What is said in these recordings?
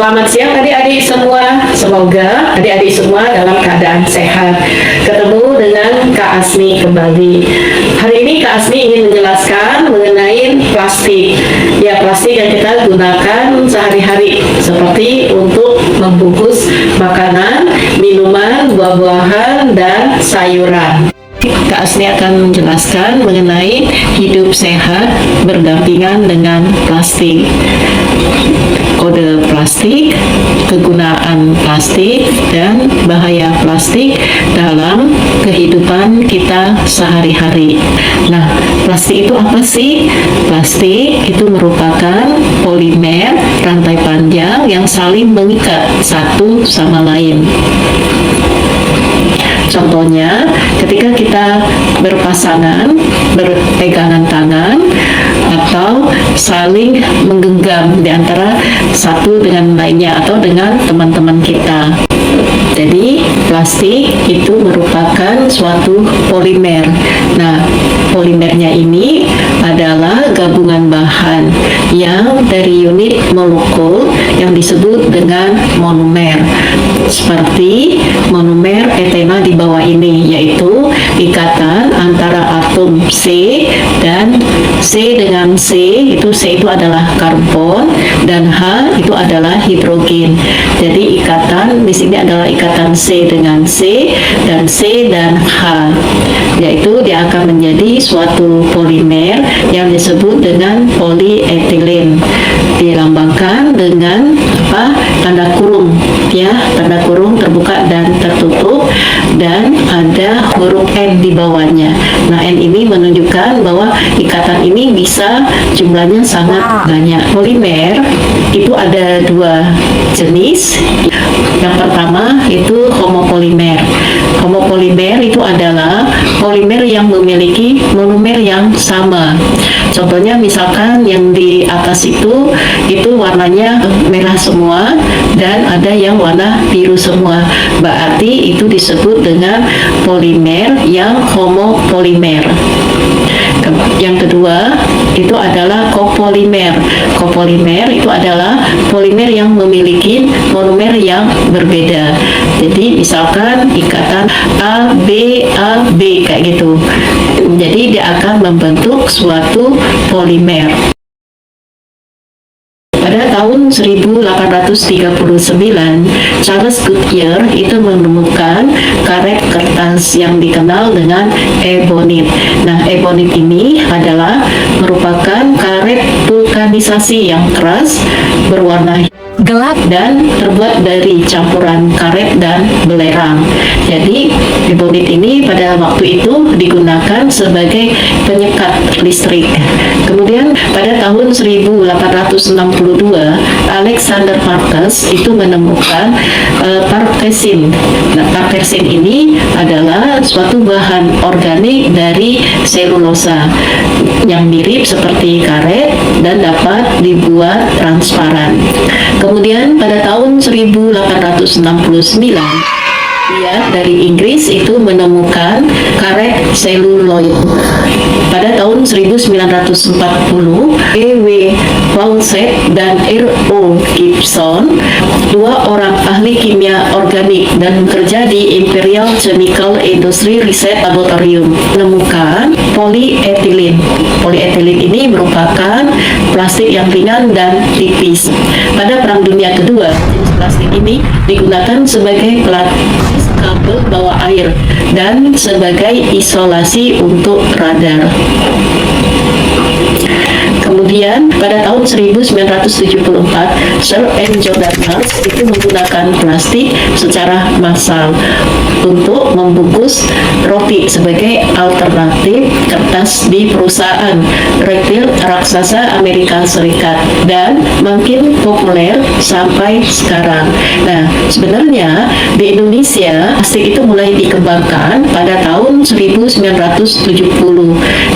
Selamat siang adik-adik semua. Semoga adik-adik semua dalam keadaan sehat. Ketemu dengan Kak Asmi kembali. Hari ini Kak Asmi ingin menjelaskan mengenai plastik. Ya, plastik yang kita gunakan sehari-hari seperti untuk membungkus makanan, minuman, buah-buahan, dan sayuran. Kak Asmi akan menjelaskan mengenai hidup sehat berdampingan dengan plastik. Kode plastik, kegunaan plastik, dan bahaya plastik dalam kehidupan kita sehari-hari. Nah, plastik itu apa sih? Plastik itu merupakan polimer rantai panjang yang saling mengikat satu sama lain. Contohnya, ketika kita berpasangan, berpegangan tangan, atau saling menggenggam di antara satu dengan lainnya atau dengan teman-teman kita. Jadi, plastik itu merupakan suatu polimer. Nah, polimernya ini adalah gabungan bahan yang dari unit molekul yang disebut dengan monomer. Seperti monomer etena di bawah ini, yaitu ikatan antara atom C dan C dengan C, C itu adalah karbon dan H itu adalah hidrogen. Jadi ikatan di sini adalah ikatan C dengan C dan C dan H, yaitu dia akan menjadi suatu polimer yang disebut dengan polyethylene. Dilambangkan dengan tanda kurung, ya, tanda kurung terbuka dan tertutup, dan ada huruf N di bawahnya. Nah, N ini menunjukkan bahwa ikatan ini bisa jumlahnya sangat banyak. Polimer itu ada dua jenis. Yang pertama itu homopolimer. Homopolimer itu adalah polimer yang memiliki monomer yang sama. Contohnya misalkan yang di atas itu warnanya merah semua dan ada yang warna biru semua. Berarti itu disebut dengan polimer yang homopolimer. Yang kedua itu adalah copolimer. Copolimer itu adalah polimer yang memiliki monomer yang berbeda. Jadi misalkan ikatan A B kayak gitu. Jadi dia akan membentuk suatu polimer. Pada tahun 1839, Charles Goodyear itu menemukan karet kertas yang dikenal dengan ebonit. Nah, ebonit ini adalah merupakan karet vulkanisasi yang keras, berwarna gelap dan terbuat dari campuran karet dan belerang. Jadi, ebonit ini pada waktu itu digunakan sebagai penyekat listrik. Kemudian pada tahun 1862, Alexander Parkes itu menemukan tartesin. Nah, tartesin ini adalah suatu bahan organik dari selulosa yang mirip seperti karet dan dapat dibuat transparan. Kemudian pada tahun 1869, dia dari Inggris itu menemukan karet seluloid. Pada tahun 1940, E.W. Fawcett dan R.O. Gibson, dua orang ahli kimia organik dan bekerja di Imperial Chemical Industry Research Laboratorium, menemukan polyethylene. Polyethylene ini merupakan plastik yang ringan dan tipis. Pada Perang Dunia Kedua, jenis plastik ini digunakan sebagai pelapis kabel bawah air dan sebagai isolasi untuk radar. Kemudian pada tahun 1974, Sir N. Jordan Hurst itu menggunakan plastik secara massal untuk membungkus roti sebagai alternatif kertas di perusahaan retail raksasa Amerika Serikat dan makin populer sampai sekarang. Nah, sebenarnya di Indonesia plastik itu mulai dikembangkan pada tahun 1970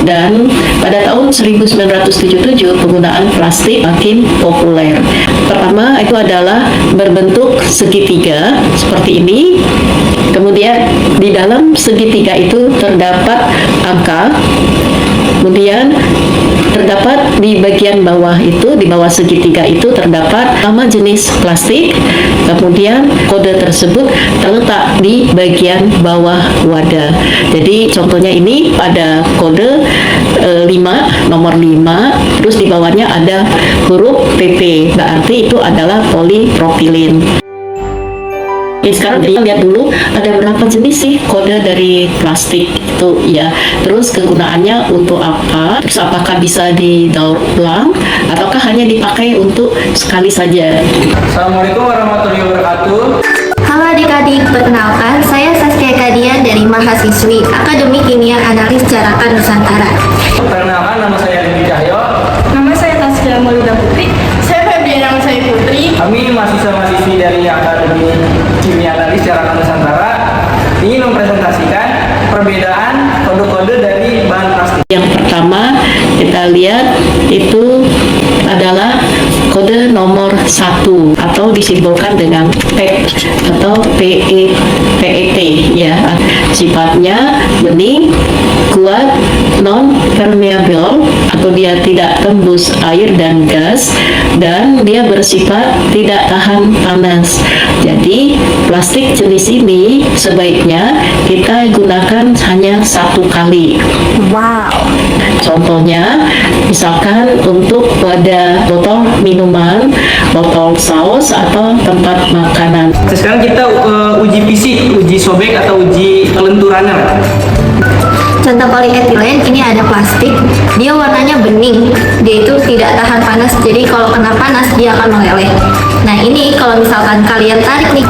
dan pada tahun 1977 penggunaan plastik makin populer. Pertama itu adalah berbentuk segitiga seperti ini. Kemudian di dalam segitiga itu terdapat angka. Kemudian terdapat di bagian bawah itu, di bawah segitiga itu terdapat nama jenis plastik, kemudian kode tersebut terletak di bagian bawah wadah. Jadi contohnya ini ada kode 5, nomor 5, terus di bawahnya ada huruf PP, berarti itu adalah polipropilin. Sekarang kita lihat dulu ada berapa jenis sih kode dari plastik itu ya. Terus kegunaannya untuk apa? Terus apakah bisa didaur ulang ataukah hanya dipakai untuk sekali saja? Assalamualaikum warahmatullahi wabarakatuh. Halo adik-adik, perkenalkan saya Saskia Kadian dari mahasiswi Akademi Kimia Analis Carakan Nusantara. Perkenalkan, nama saya Andi Cahyo. Nama saya Tasya Maulida Putri. Saya Febriana Usai Putri. Kami mahasiswa-mahasiswi dari Akademi Kimia Analis Carakan Nusantara ingin mempresentasikan perbedaan kode-kode dari bahan plastik. Yang pertama kita lihat itu adalah kode nomor 1 atau disimbolkan dengan PET atau PET ya. Sifatnya bening, kuat, non permeable atau dia tidak tembus air dan gas, dan dia bersifat tidak tahan panas. Jadi plastik jenis ini sebaiknya kita gunakan hanya satu kali. Wow. Contohnya, misalkan untuk wadah botol minuman, botol saus, atau tempat makanan. Sekarang kita uji fisik, uji sobek atau uji kelenturannya. Contoh polietilen, ini ada plastik, dia warnanya bening, dia itu tidak tahan panas, jadi kalau kena panas dia akan meleleh. Nah ini kalau misalkan kalian tarik nih,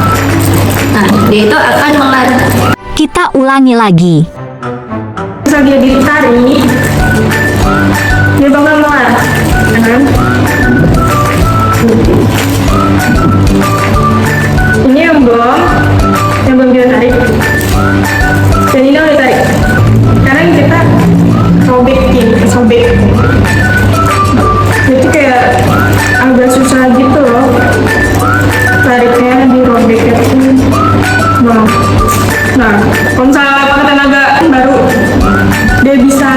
nah dia itu akan melar. Kita ulangi lagi. Misal dia ditarik, dia bakal melar. Ini yang belum dia tarik. Dan ini udah tarik. Sekarang kita sobek. Itu kayak agak susah gitu loh. Tariknya dirobek itu. Nah, kalau misalnya pakai tenaga baru, dia bisa.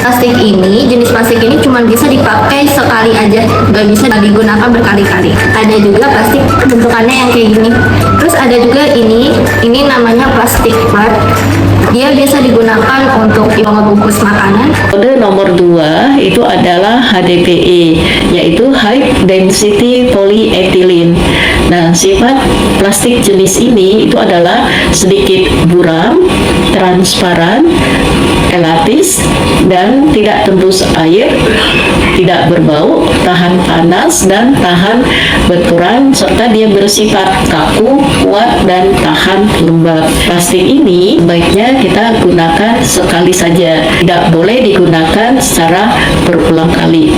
Plastik ini, jenis plastik ini cuma bisa dipakai sekali aja, nggak bisa digunakan berkali-kali. Ada juga plastik bentukannya yang kayak gini. Terus ada juga ini namanya plastik wrap. Dia biasa digunakan untuk membungkus makanan. Kode nomor 2 itu adalah HDPE, yaitu High Density Polyethylene. Nah, sifat plastik jenis ini itu adalah sedikit buram, transparan, elatis, dan tidak tembus air, tidak berbau, tahan panas, dan tahan benturan, serta dia bersifat kaku, kuat, dan tahan lembab. Plastik ini baiknya kita gunakan sekali saja, tidak boleh digunakan secara berulang kali.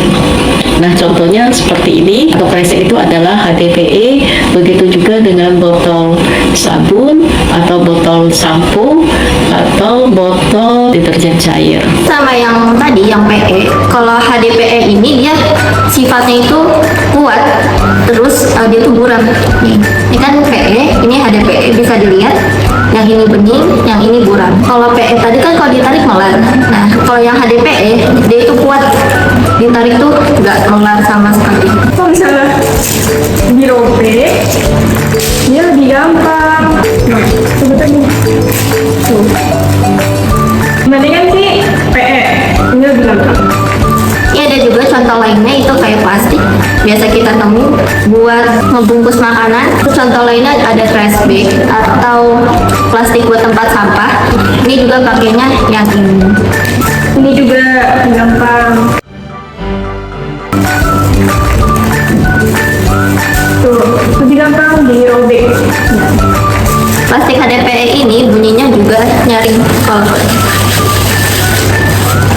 Nah, contohnya seperti ini. Untuk resek itu adalah HDPE, begitu juga dengan botol sabun atau botol sampo atau botol deterjen cair. Sama yang tadi, yang PE. Kalau HDPE ini dia sifatnya itu kuat, terus dia tuh buram. Nih, ini kan PE, ini HDPE bisa dilihat. Yang ini bening, yang ini buram. Kalau PE tadi kan kalau ditarik melar. Nah, kalau yang HDPE dia itu kuat, ditarik tuh nggak melar sama sekali. Kalau misalnya dirobek, dia lebih gampang. Nah, sebetulnya tuh. Mendingan sih PE, ini lebih gampang. Ini ada juga contoh lainnya, itu kayak plastik biasa kita temui buat membungkus makanan. Terus contoh lainnya ada trash bag atau plastik buat tempat sampah. Ini juga pakainya yang ini. Ini juga gampang. Tuh, lebih gampang dirobek. Plastik HDPE ini bunyinya juga nyaring.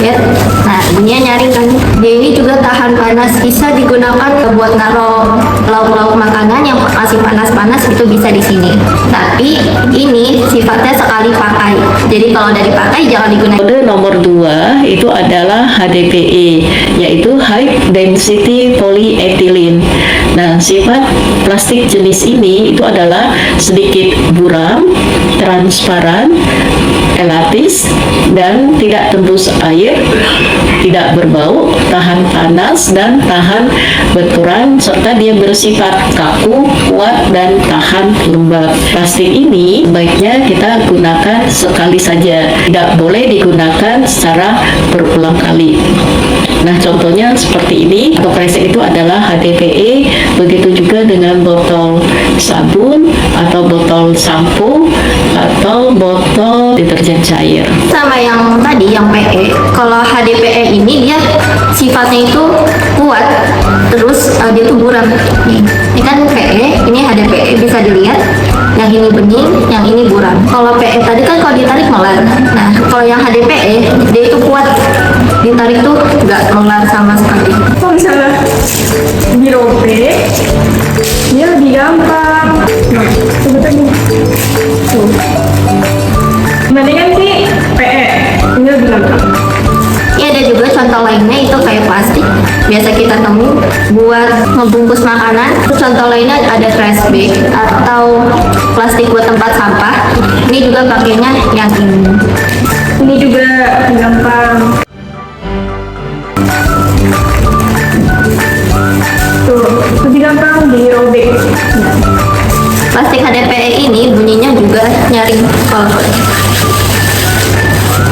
Ya, nah bunyinya nyaring kan. Dia ini juga tahan panas, bisa digunakan buat naruh lauk-lauk makanan yang masih panas-panas, itu bisa di sini. Tapi ini sifatnya sekali pakai. Jadi kalau udah dipakai jangan digunakan. Kode nomor 2 itu adalah HDPE, yaitu High Density Polyethylene. Nah, sifat plastik jenis ini itu adalah sedikit buram, transparan, elatis, dan tidak tembus air, tidak berbau, tahan panas dan tahan benturan, serta dia bersifat kaku, kuat, dan tahan lembab. Plastik ini baiknya kita gunakan sekali saja, tidak boleh digunakan secara berulang kali. Nah, contohnya seperti ini. Untuk kresek itu adalah HDPE, begitu juga dengan botol sabun atau botol sampo atau botol deterjen cair. Sama yang tadi yang PE, kalau HDPE ini dia sifatnya itu kuat, terus dia tuh buram. Nih, ini kan PE, ini HDPE bisa dilihat. Yang ini bening, yang ini buram. Kalau PE tadi kan kalau ditarik melar. Nah, kalau yang HDPE dia itu kuat, ditarik tuh nggak melar sama sekali. Kalau misalnya dirobek, dia lebih gampang. Nah, sebetulnya tuh. Mendingan sih PE, ini lebih gampang. Ini ada juga contoh lainnya, itu kayak plastik biasa kita temui buat membungkus makanan. Terus contoh lainnya ada trash bag atau plastik buat tempat sampah. Ini juga pakainya yang ini. Ini juga gampang. Tuh, lebih gampang dirobek. Plastik HDPE ini bunyinya juga nyaring.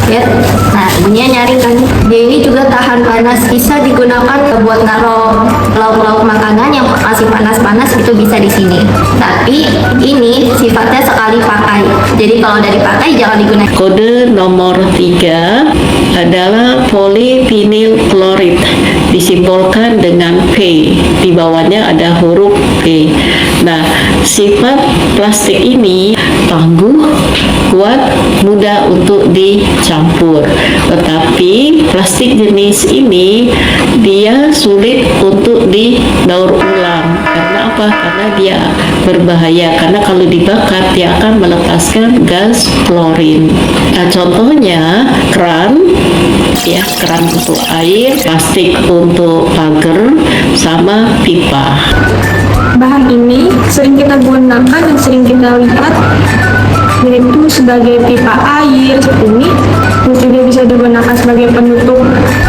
Ya, nah bunyinya nyaring kan. Dia ini juga tahan panas, bisa digunakan buat naruh lauk-lauk makanan yang masih panas-panas, itu bisa di sini. Tapi ini sifatnya sekali pakai. Jadi kalau udah dipakai jangan digunakan. Kode nomor 3 adalah polyvinyl chloride, disimbolkan dengan P. Di bawahnya ada huruf P. Nah, sifat plastik ini tangguh, kuat, mudah untuk dicampur. Tetapi plastik jenis ini dia sulit untuk didaur ulang. Karena apa? Karena dia berbahaya. Karena kalau dibakar dia akan melepaskan gas klorin. Nah, contohnya keran, ya, keran untuk air, plastik untuk pagar, sama pipa. Bahan ini sering kita gunakan dan sering kita lihat, yaitu sebagai pipa air seperti ini. Terus juga bisa digunakan sebagai penutup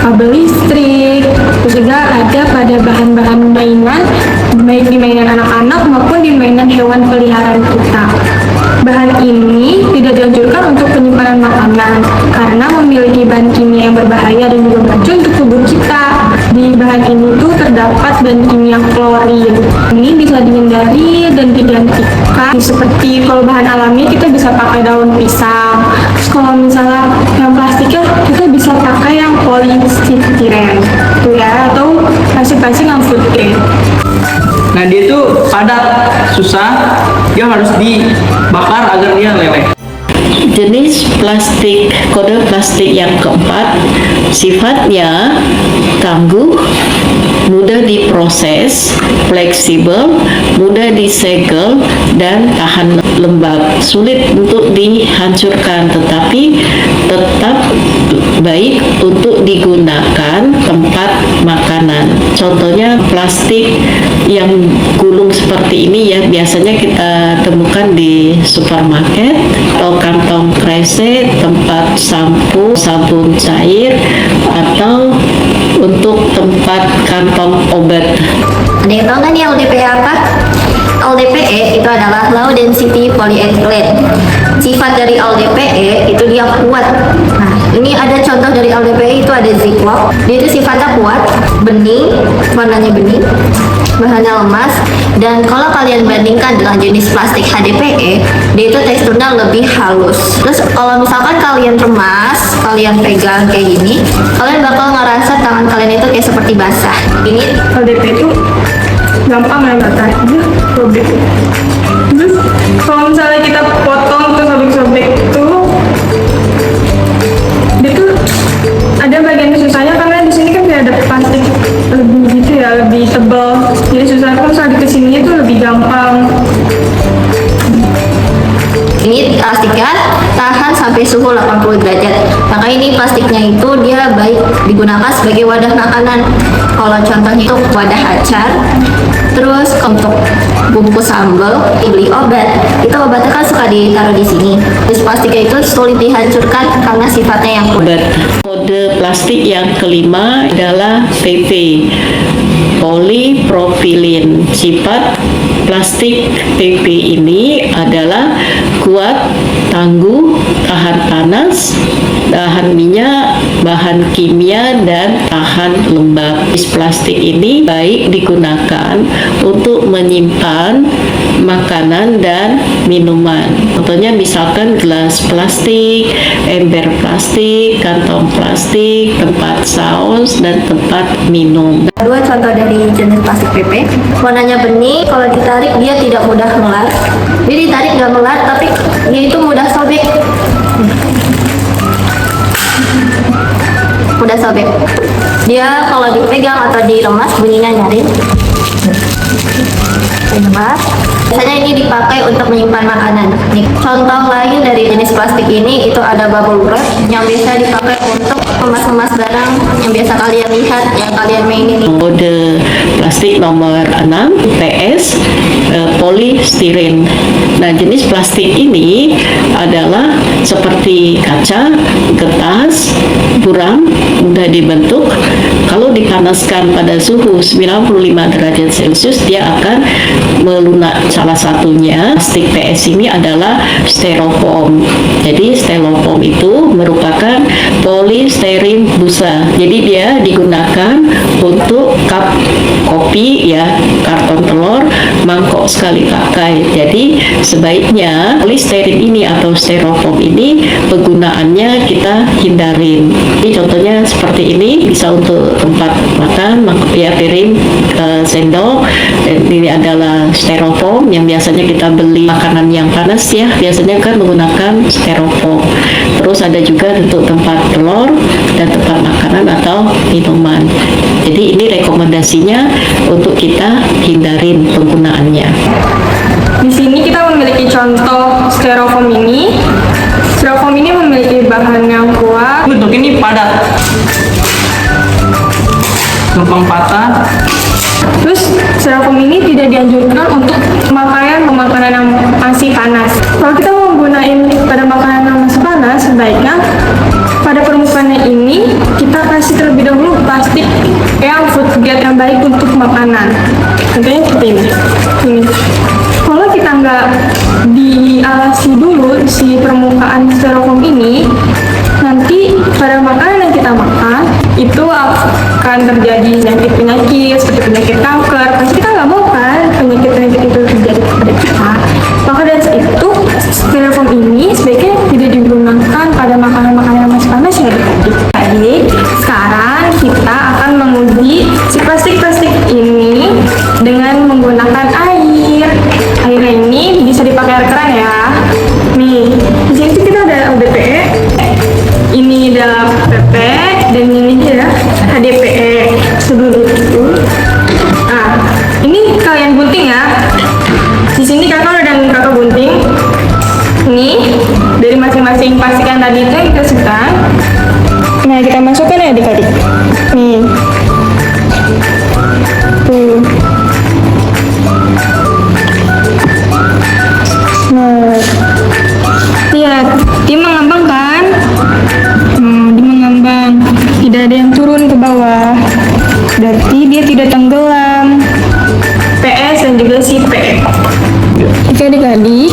kabel listrik. Terus juga ada pada bahan-bahan mainan, baik di mainan anak-anak maupun di mainan hewan peliharaan kita. Bahan ini tidak dianjurkan untuk penyimpanan makanan karena memiliki bahan kimia yang berbahaya dan juga beracun untuk tubuh kita. Di bahan ini tuh terdapat bahan kimia klorin. Ini bisa dihindari dan digantikan. Seperti kalau bahan alami kita bisa pakai daun pisang. Terus kalau misalnya yang plastiknya kita bisa pakai yang polistiren, tuh ya, atau plastik-plastik yang food grade. Nah, dia tuh padat, susah, dia harus dibakar agar dia leleh. Jenis plastik, kode plastik yang keempat, sifatnya tangguh, mudah diproses, fleksibel, mudah disegel, dan tahan lembab. Sulit untuk dihancurkan, tetapi tetap baik untuk digunakan tempat makanan. Contohnya plastik yang gulung seperti ini ya, biasanya kita temukan di supermarket atau kantong kresek, tempat sampo, sabun cair, atau untuk tempat kantong obat. Ada yang tahu nggak nih LDPE apa? LDPE itu adalah low density polyethylene. Sifat dari LDPE itu dia kuat. Nah, ini ada contoh dari LDPE, itu ada Ziploc. Dia itu sifatnya kuat, bening, warnanya bening, bahannya lemas, dan kalau kalian bandingkan dengan jenis plastik HDPE, dia itu teksturnya lebih halus. Terus kalau misalkan kalian remas, kalian pegang kayak gini, kalian bakal ngerasa tangan kalian itu kayak seperti basah. Ini LDP itu gampang ya bakar, dia robek. Terus kalau misalnya kita potong terus sobek-sobek itu, dia tuh ada bagian susahnya karena di sini kan tidak ada plastik lebih gitu ya, lebih tebal. Jadi susah, kalau misalnya di kesininya tuh lebih gampang. Ini plastiknya tahan sampai suhu 80 derajat. Maka ini plastiknya itu dia baik digunakan sebagai wadah makanan. Kalau contohnya itu wadah acar, terus untuk bungkus sambal, beli obat, itu obatnya kan suka ditaruh di sini. Terus plastiknya itu sulit dihancurkan karena sifatnya yang kuat. Obat Kode plastik yang kelima adalah PP, polipropilin. Sifat plastik PP ini adalah kuat, tangguh, tahan panas, tahan minyak, bahan kimia, dan tahan lembab. Plastik ini baik digunakan untuk menyimpan makanan dan minuman. Contohnya misalkan gelas plastik, ember plastik, kantong plastik, tempat saus, dan tempat minum. Dua contoh dari jenis plastik PP. Warnanya bening, kalau ditarik dia tidak mudah melar. Dia ditarik nggak melar, tapi dia itu mudah sobek. Mudah sobek. Dia kalau dipegang atau diremas bunyinya nyaring. Diremas. Biasanya ini dipakai untuk menyimpan makanan. Nih, contoh lain dari jenis plastik ini itu ada bubble wrap yang biasa dipakai untuk kemas-kemas barang yang biasa kalian lihat, yang kalian mainin. Kode plastik nomor 6 PS, polistiren. Nah, jenis plastik ini adalah seperti kaca, kertas, buram, mudah dibentuk. Kalau dipanaskan pada suhu 95 derajat Celcius, dia akan melunak. Salah satunya plastik PS ini adalah styrofoam. Jadi styrofoam itu merupakan polistiren busa. Jadi dia digunakan untuk cup kopi, ya, karton telur, mangkok sekali pakai. Jadi sebaiknya polistiren ini atau styrofoam ini penggunaannya kita hindarin. Jadi contohnya seperti ini, bisa untuk tempat makan, ya, piring, sendok. Ini adalah styrofoam yang biasanya kita beli makanan yang panas, ya, biasanya kan menggunakan styrofoam. Terus ada juga untuk tempat telur dan tempat makanan atau minuman. Jadi ini rekomendasinya untuk kita hindarin penggunaannya. Di sini kita memiliki contoh styrofoam ini. Styrofoam ini memiliki bahan yang kuat. Bentuk ini padat, gampang patah. Terus styrofoam ini tidak dianjurkan untuk makanan yang masih panas. Kalau kita mau gunain pada makanan yang masih panas, sebaiknya pada permukaannya ini kita kasih terlebih dahulu plastik yang food grade yang baik untuk makanan. Contohnya seperti ini. Kalau kita nggak dialasi dulu si permukaan styrofoam ini, nanti pada makanan yang kita makan itu akan terjadi penyakit-penyakit seperti penyakit kanker. Pasti kita nggak mau kan penyakit-penyakit itu terjadi pada kita. Maka dari itu styrofoam ini sebaiknya tidak digunakan pada makanan-makanan yang masih panas, ya adik-adik. Jadi sekarang kita akan menguji si plastik-plastik ini dengan menggunakan air. Airnya ini bisa dipakai air keran, ya. Nih, di sini kita ada UDPE. Ini ada PP dan ini dia HDPE seluruh itu. Nah, ini kalian gunting, ya. Di sini kakak dan kakak gunting. Ini dari masing-masing plastik yang tadi itu yang kita sebutan. Nah, kita masukkan, ya, adik-adik. Nih. Tuh. Nah, lihat, dia mengambang kan? Dia mengambang, tidak ada yang turun ke bawah, berarti dia tidak tenggelam. PS dan juga si PE. Oke adik-adik,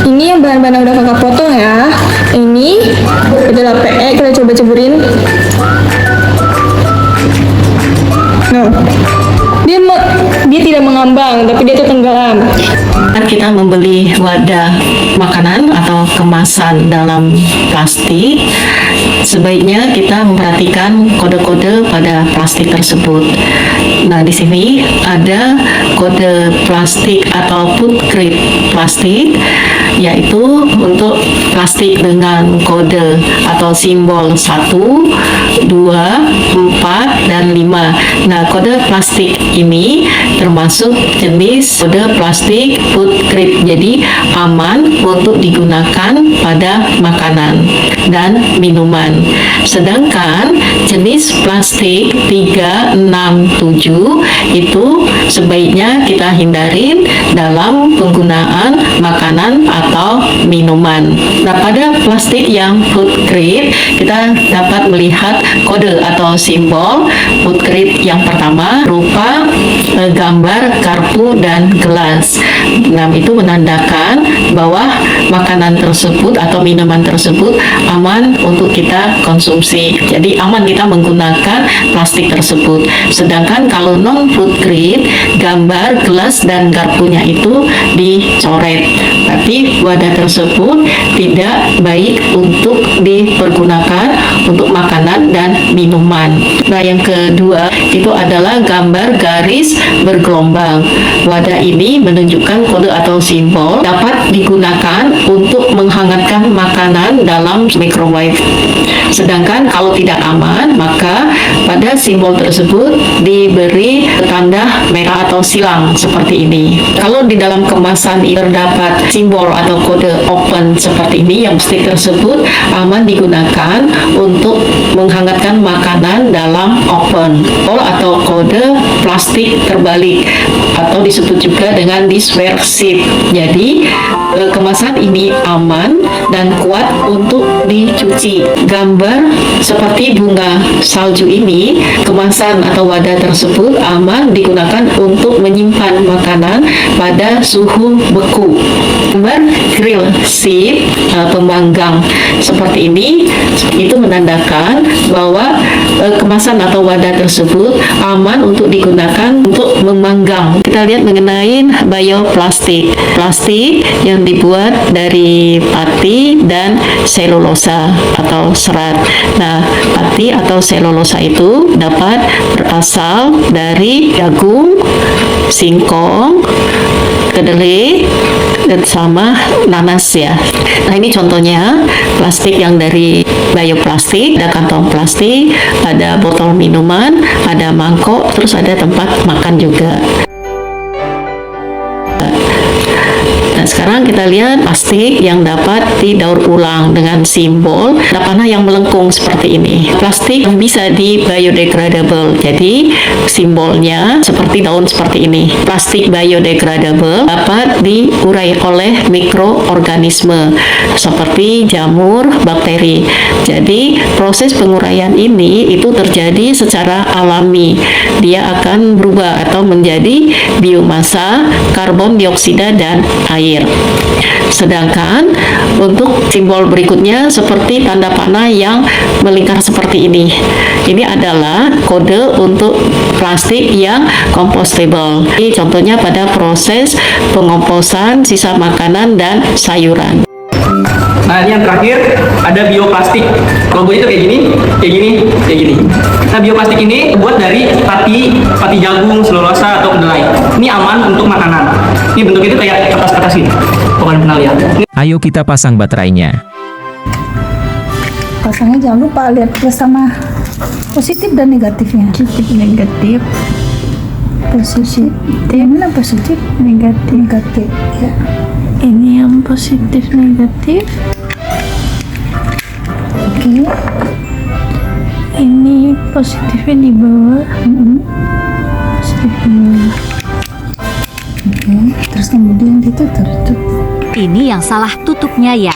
ini yang bahan-bahan yang udah kakak potong, ya. Ini adalah PE, kita coba ceburin. Nah, dia tidak mengambang, tapi dia itu tenggelam. Kita membeli wadah makanan atau kemasan dalam plastik, sebaiknya kita memperhatikan kode-kode pada plastik tersebut. Nah, di sini ada kode plastik atau food grade plastik, yaitu untuk plastik dengan kode atau simbol 1, 2, 4, dan 5. Nah, kode plastik ini termasuk jenis kode plastik food grade, jadi aman untuk digunakan pada makanan dan minuman. Sedangkan jenis plastik 3, 6, 7 itu sebaiknya kita hindarin dalam penggunaan makanan atau minuman. Nah, pada plastik yang food grade kita dapat melihat kode atau simbol food grade yang pertama berupa gambar garpu dan gelas. Nah, itu menandakan bahwa makanan tersebut atau minuman tersebut aman untuk kita konsumsi. Jadi aman kita menggunakan plastik tersebut. Sedangkan kalau non food grade, gambar gelas dan garpunya itu dicoret. Tapi wadah tersebut tidak baik untuk dipergunakan untuk makanan dan minuman. Nah, yang kedua itu adalah gambar garis bergelombang. Wadah ini menunjukkan kode atau simbol dapat digunakan untuk menghangatkan makanan dalam microwave. Sedangkan kalau tidak aman, maka pada simbol tersebut diberi tanda merah atau silang seperti ini. Kalau di dalam kemasan terdapat simbol atau kode open seperti ini, yang plastik tersebut aman digunakan untuk menghangatkan makanan dalam open atau kode plastik terbalik atau disebut juga dengan dispersive. Jadi kemasan ini aman dan kuat untuk dicuci. Gambar seperti bunga salju ini, kemasan atau wadah tersebut aman digunakan untuk menyimpan makanan pada suhu beku. Gambar grill sheet pemanggang seperti ini itu menandakan bahwa kemasan atau wadah tersebut aman untuk digunakan untuk memanggang. Kita lihat mengenai bioplastik. Plastik yang dibuat dari pati dan selulosa atau serat. Nah, pati atau selulosa itu dapat berasal dari jagung, singkong, kedelai, dan sama nanas ya. Nah, ini contohnya plastik yang dari bioplastik, ada kantong plastik, ada botol minuman, ada mangkok, terus ada tempat makan juga. Nah, sekarang kita lihat plastik yang dapat didaur ulang dengan simbol panah yang melengkung seperti ini. Plastik yang bisa di biodegradable. Jadi simbolnya seperti daun seperti ini. Plastik biodegradable dapat diurai oleh mikroorganisme seperti jamur, bakteri. Jadi proses penguraian ini itu terjadi secara alami. Dia akan berubah atau menjadi biomasa, karbon dioksida dan air. Sedangkan untuk simbol berikutnya seperti tanda panah yang melingkar seperti ini. Ini adalah kode untuk plastik yang compostable. Ini contohnya pada proses pengomposan sisa makanan dan sayuran. Nah, ini yang terakhir ada bioplastik. Logonya itu kayak gini, kayak gini, kayak gini. Nah, bioplastik ini terbuat dari pati jagung, selulosa atau kedelai. Ini aman untuk makanan. Ini bentuknya itu kayak kertas-kertas gitu. Bukan pernah lihat. Ayo kita pasang baterainya. Pasangnya jangan lupa lihat plus sama positif dan negatifnya. Positif negatif. Positif. Yang mana positif? Negatif. Negatif. Ya. Ini yang positif negatif. Oke. Ini positifnya di bawah. Positif di bawah. Oke. Terus kemudian ditutup. Ini yang salah tutupnya ya.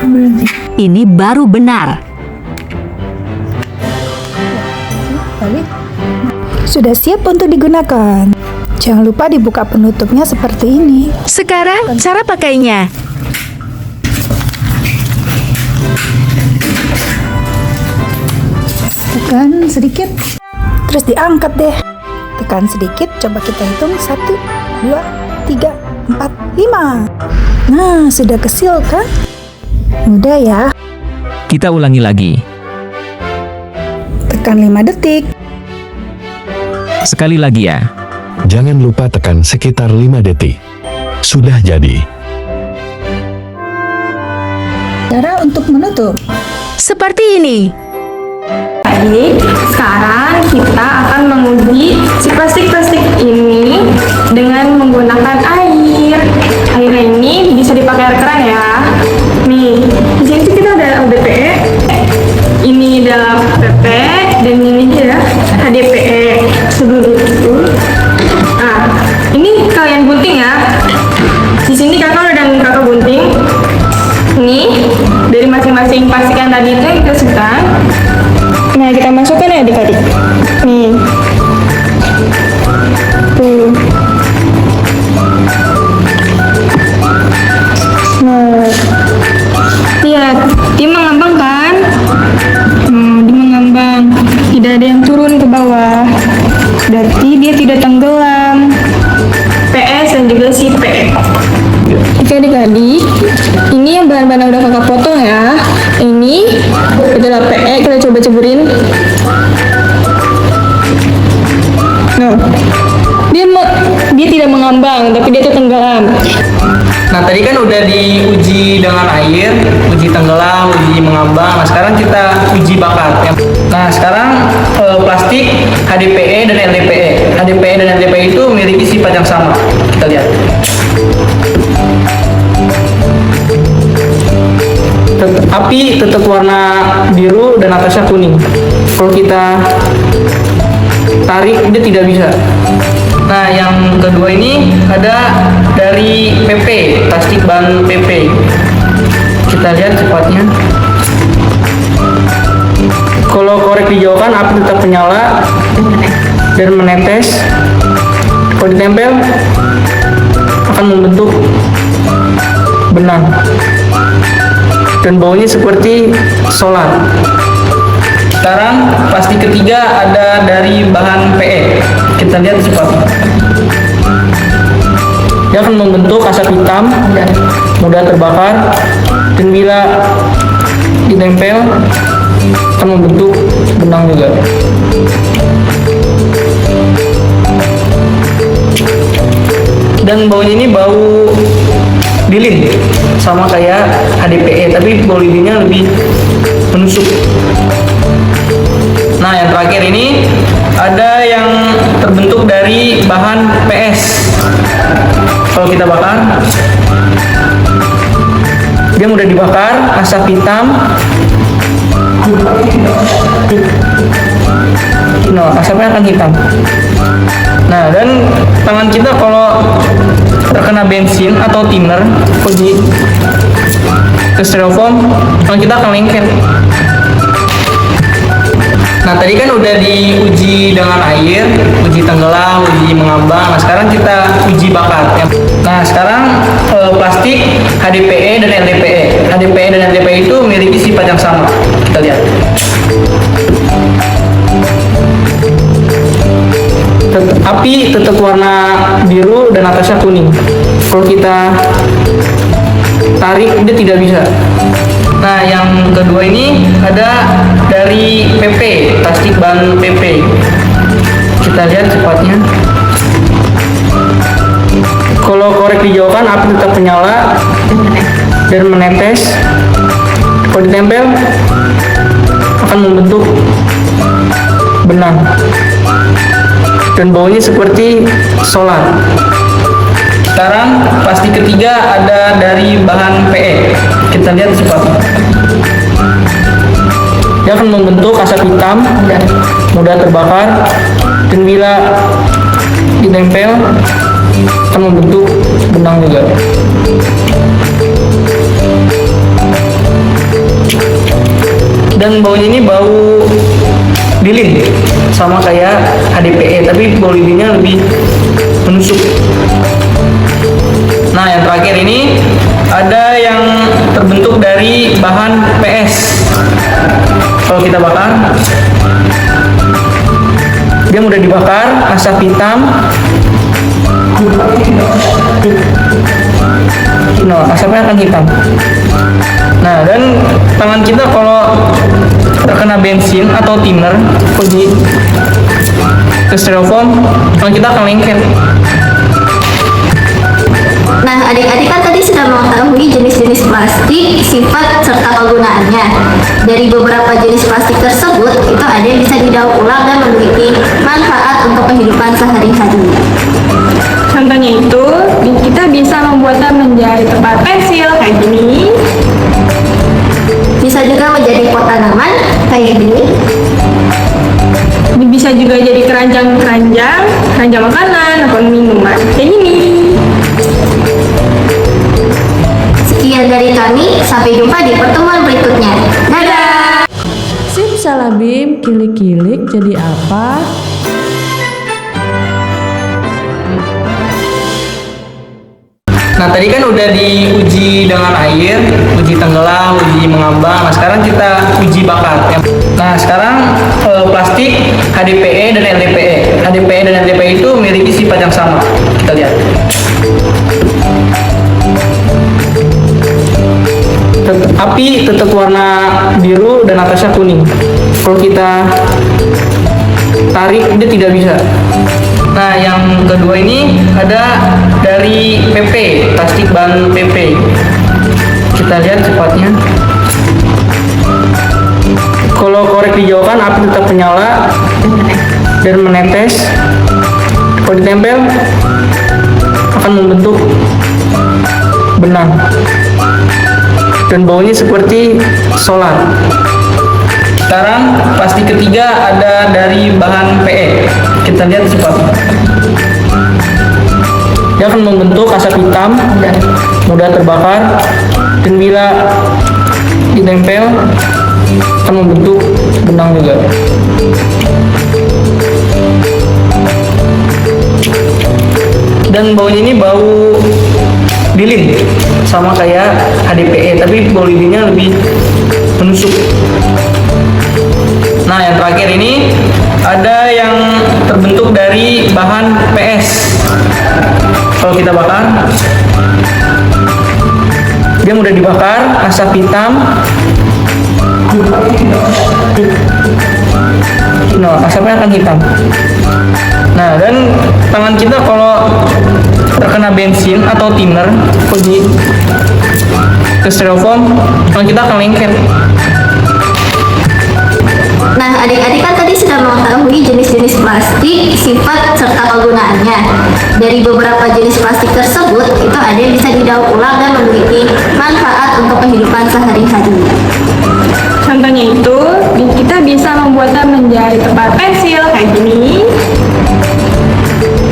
Berarti Ini baru benar. Balik. Sudah siap untuk digunakan. Jangan lupa dibuka penutupnya seperti ini. Sekarang cara pakainya. Tekan sedikit. Terus diangkat deh. Tekan sedikit, coba kita hitung 1, 2, 3, 4, 5. Nah, sudah kesil kan? Mudah ya. Kita ulangi lagi. Tekan 5 detik. Sekali lagi ya. Jangan lupa tekan sekitar 5 detik. Sudah jadi. Cara untuk menutup. Seperti ini. Baik, sekarang kita akan menguji si plastik-plastik ini dengan menggunakan air. Airnya ini bisa dipakai air keran ya. Nih, di sini kita ada LDPE, ini ada PP, dan ini ada HDPE. Nah, ini kalian gunting ya. Di sini kakak udah kakak masing pastikan tadi itu yang kita suka. Nah, kita masukkan ya adik-adik. Nih. Tuh. Nah, lihat, dia mengambang kan? Dia mengambang, tidak ada yang turun ke bawah. Berarti dia tidak tenggelam. PS dan juga si P. Oke adik-adik, ini yang bahan-bahan yang udah kakak potong ya. Ini adalah PE, kita coba ceburin. Nah, dia tidak mengambang, tapi dia tuh tenggelam. Nah tadi kan udah diuji dengan air, uji tenggelam, uji mengambang. Nah sekarang kita uji bakar. Nah sekarang plastik HDPE dan LDPE. HDPE dan LDPE itu memiliki sifat yang sama. Kita lihat. Api tetap warna biru dan atasnya kuning. Kalau kita tarik dia tidak bisa. Nah yang kedua ini ada dari PP, plastik bahan PP. Kita lihat sifatnya. Kalau korek dijauhkan api tetap menyala dan menetes. Kalau ditempel akan membentuk benang dan baunya seperti solar. Sekarang plastik ketiga ada dari bahan PE. Kita lihat sifatnya. Dia akan membentuk asap hitam, mudah terbakar, dan bila ditempel akan membentuk benang juga. Dan baunya ini bau lilin, sama kayak HDPE, tapi bau lilinnya lebih menusuk. Nah yang terakhir ini ada yang terbentuk dari bahan PS. Kalau kita bakar, dia mudah dibakar, asap hitam. Nah, asapnya akan hitam. Nah, dan tangan kita kalau terkena bensin atau thinner, uji ke styrofoam, tangan kita akan lengket. Nah, tadi kan udah diuji dengan air, uji tenggelam, uji mengambang. Nah, sekarang kita uji bakar. Nah, sekarang plastik HDPE dan LDPE. HDPE dan LDPE itu memiliki sifat yang sama. Kita lihat. Api tetap warna biru dan atasnya kuning. Kalau kita tarik dia tidak bisa. Nah yang kedua ini ada dari PP, plastik bahan PP. Kita lihat sifatnya. Kalau korek dijauhkan api tetap menyala dan menetes. Kalau ditempel akan membentuk benang dan baunya seperti solar. Sekarang plastik ketiga ada dari bahan PE. Kita lihat sifatnya. Dia akan membentuk asap hitam, mudah terbakar, dan bila ditempel akan membentuk benang juga. Dan baunya ini bau lilin, sama kayak HDPE, tapi bau lilinnya lebih menusuk. Nah yang terakhir ini ada yang terbentuk dari bahan PS. Kalau kita bakar, dia mudah dibakar, asap hitam. Nah, asapnya akan hitam. Nah, dan tangan kita kalau terkena bensin atau thinner, uji ke styrofoam, tangan kita akan lengket. Nah, adik-adik kan tadi sudah mengetahui jenis-jenis plastik, sifat, serta kegunaannya. Dari beberapa jenis plastik tersebut, itu ada yang bisa didaur ulang dan memiliki manfaat untuk kehidupan sehari-hari. Contohnya itu, kita bisa membuatnya menjadi tempat pensil kayak gini. Bisa juga menjadi pot tanaman kayak gini. Bisa juga jadi keranjang makanan atau minuman kayak gini. Sekian dari kami, sampai jumpa di pertemuan berikutnya. Bim, kilik-kilik jadi apa? Nah tadi kan udah diuji dengan air, uji tenggelam, uji mengambang. Nah sekarang kita uji bakar. Nah sekarang plastik HDPE dan LDPE. HDPE dan LDPE itu memiliki sifat yang sama. Kita lihat. Api tetap warna biru dan atasnya kuning. Kalau kita tarik dia tidak bisa. Nah yang kedua ini ada dari PP, plastik bahan PP. Kita lihat cepatnya. Kalau korek dijauhkan api tetap menyala dan menetes. Kalau ditempel akan membentuk benang dan baunya seperti solar. Sekarang plastik ketiga ada dari bahan PE. Kita lihat cepat. Dia akan membentuk asap hitam, mudah terbakar, dan bila ditempel akan membentuk benang juga. Dan baunya ini bau lilin, sama kayak HDPE, tapi bau lilinnya lebih menusuk. Nah yang terakhir ini ada yang terbentuk dari bahan PS. Kalau kita bakar, dia mudah dibakar, asap hitam. Nah, asapnya akan hitam. Nah, dan tangan kita kalau terkena bensin atau thinner, pergi ke styrofoam, tangan kita akan lengket. Nah, adik-adik kan tadi sudah mengetahui jenis-jenis plastik, sifat serta kegunaannya. Dari beberapa jenis plastik tersebut, itu ada yang bisa didaur ulang dan memiliki manfaat untuk kehidupan sehari-hari. Contohnya itu, kita bisa membuatnya menjadi tempat pensil kayak gini.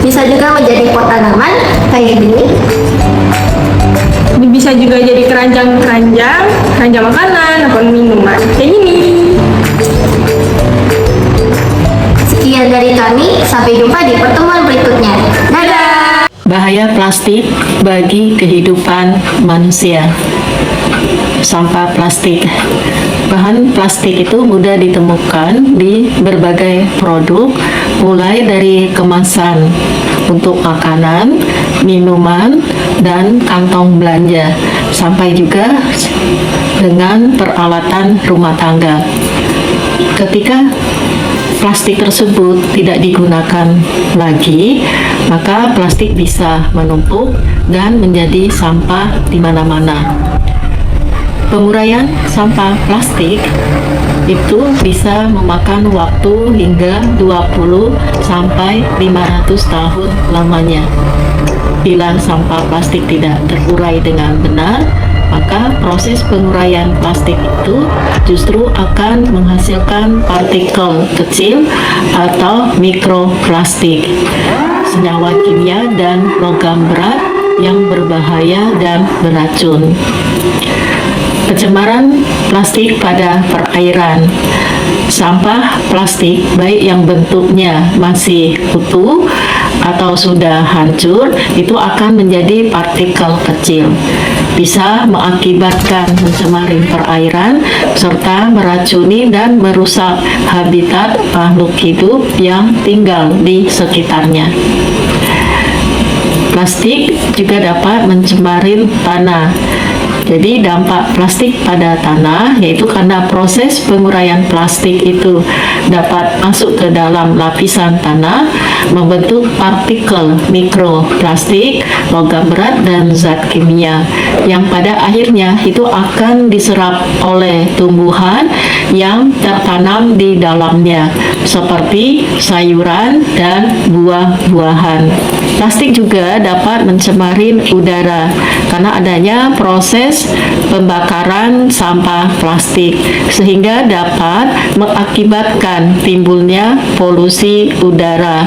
Bisa juga menjadi pot tanaman kayak gini. Bisa juga jadi keranjang makanan atau minuman kayak gini. Sekian dari kami, sampai jumpa di pertemuan berikutnya. Dadah! Bahaya plastik bagi kehidupan manusia. Sampah plastik. Bahan plastik itu mudah ditemukan di berbagai produk, mulai dari kemasan untuk makanan, minuman, dan kantong belanja, sampai juga dengan peralatan rumah tangga. Ketika plastik tersebut tidak digunakan lagi, maka plastik bisa menumpuk dan menjadi sampah di mana-mana. Penguraian sampah plastik itu bisa memakan waktu hingga 20 sampai 500 tahun lamanya. Bila sampah plastik tidak terurai dengan benar, maka proses penguraian plastik itu justru akan menghasilkan partikel kecil atau mikroplastik, senyawa kimia dan logam berat yang berbahaya dan beracun. Pencemaran plastik pada perairan. Sampah plastik baik yang bentuknya masih utuh atau sudah hancur itu akan menjadi partikel kecil, bisa mengakibatkan mencemari perairan serta meracuni dan merusak habitat makhluk hidup yang tinggal di sekitarnya. Plastik juga dapat mencemari tanah. Jadi dampak plastik pada tanah yaitu karena proses penguraian plastik itu dapat masuk ke dalam lapisan tanah, membentuk partikel mikroplastik, logam berat dan zat kimia yang pada akhirnya itu akan diserap oleh tumbuhan yang tertanam di dalamnya seperti sayuran dan buah-buahan. Plastik juga dapat mencemari udara karena adanya proses pembakaran sampah plastik sehingga dapat mengakibatkan timbulnya polusi udara.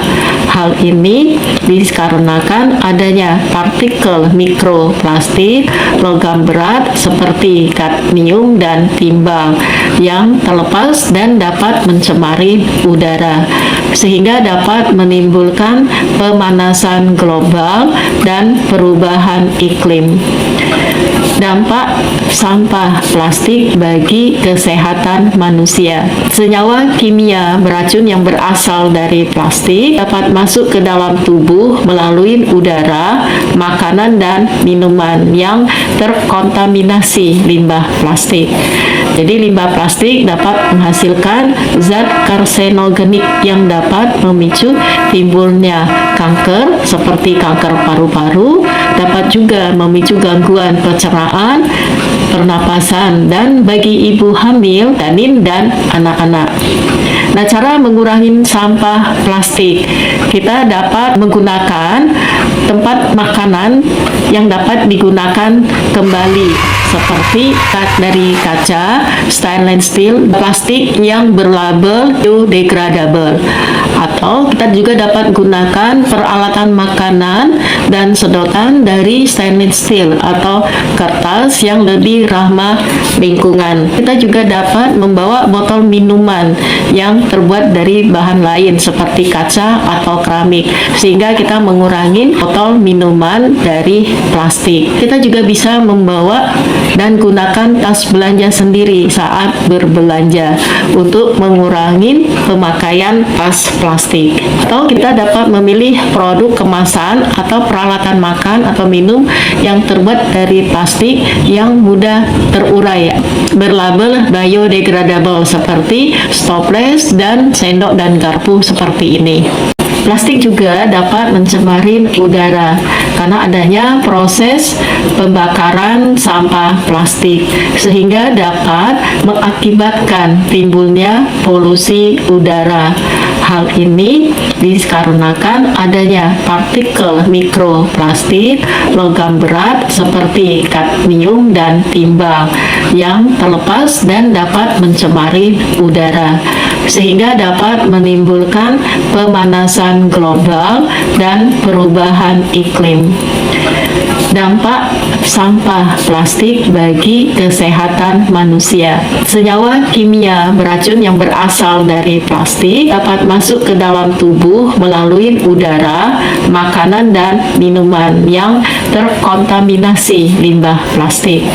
Hal ini dikarenakan adanya partikel mikroplastik, logam berat seperti kadmium dan timbal yang yang terlepas dan dapat mencemari udara, sehingga dapat menimbulkan pemanasan global dan perubahan iklim. Dampak sampah plastik bagi kesehatan manusia. Senyawa kimia beracun yang berasal dari plastik dapat masuk ke dalam tubuh melalui udara, makanan, dan minuman yang terkontaminasi limbah plastik. Jadi limbah plastik dapat menghasilkan zat karsinogenik yang dapat memicu timbulnya kanker seperti kanker paru-paru, dapat juga memicu gangguan pencernaan, pernapasan, dan bagi ibu hamil, janin, dan anak-anak. Nah, cara mengurangi sampah plastik, kita dapat menggunakan tempat makanan yang dapat digunakan kembali seperti dari kaca, stainless steel, plastik yang berlabel biodegradable, atau kita juga dapat gunakan peralatan makanan dan sedotan dari stainless steel atau kertas yang lebih ramah lingkungan. Kita juga dapat membawa botol minuman yang terbuat dari bahan lain seperti kaca atau keramik, sehingga kita mengurangi botol minuman dari plastik. Kita juga bisa membawa dan gunakan tas belanja sendiri saat berbelanja untuk mengurangi pemakaian tas plastik. Atau kita dapat memilih produk kemasan atau peralatan makan atau minum yang terbuat dari plastik yang mudah terurai, berlabel biodegradable seperti stopless dan sendok dan garpu seperti ini. Plastik juga dapat mencemari udara karena adanya proses pembakaran sampah plastik, sehingga dapat mengakibatkan timbulnya polusi udara. Hal ini dikarenakan adanya partikel mikroplastik, logam berat seperti kadmium dan timbal yang terlepas dan dapat mencemari udara, sehingga dapat menimbulkan pemanasan global dan perubahan iklim. Dampak sampah plastik bagi kesehatan manusia. Senyawa kimia beracun yang berasal dari plastik dapat masuk ke dalam tubuh melalui udara, makanan, dan minuman yang terkontaminasi limbah plastik.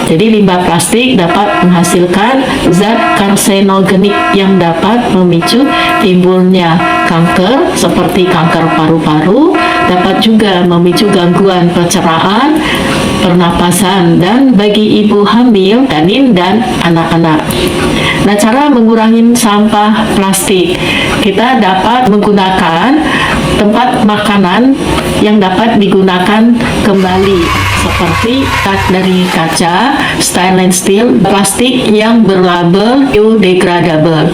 Jadi limbah plastik dapat menghasilkan zat karsinogenik yang dapat memicu timbulnya kanker seperti kanker paru-paru, dapat juga memicu gangguan pencernaan, pernapasan, dan bagi ibu hamil, janin, dan anak-anak. Nah, cara mengurangi sampah plastik, kita dapat menggunakan tempat makanan yang dapat digunakan kembali seperti dari kaca, stainless steel, plastik yang berlabel biodegradable,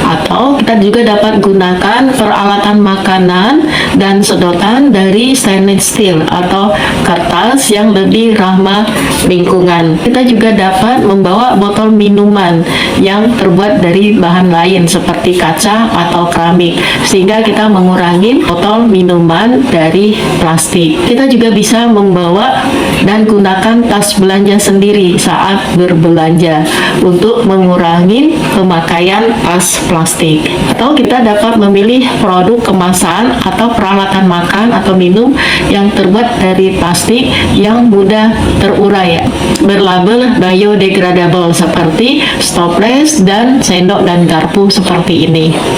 atau kita juga dapat gunakan peralatan makanan dan sedotan dari stainless steel atau kertas yang lebih ramah lingkungan. Kita juga dapat membawa botol minuman yang terbuat dari bahan lain seperti kaca atau keramik, sehingga kita mengurangi botol minuman dari plastik. Kita juga bisa membawa dan gunakan tas belanja sendiri saat berbelanja untuk mengurangi pemakaian tas plastik. Atau kita dapat memilih produk kemasan atau peralatan makan atau minum yang terbuat dari plastik yang mudah terurai, berlabel biodegradable seperti stopless dan sendok dan garpu seperti ini.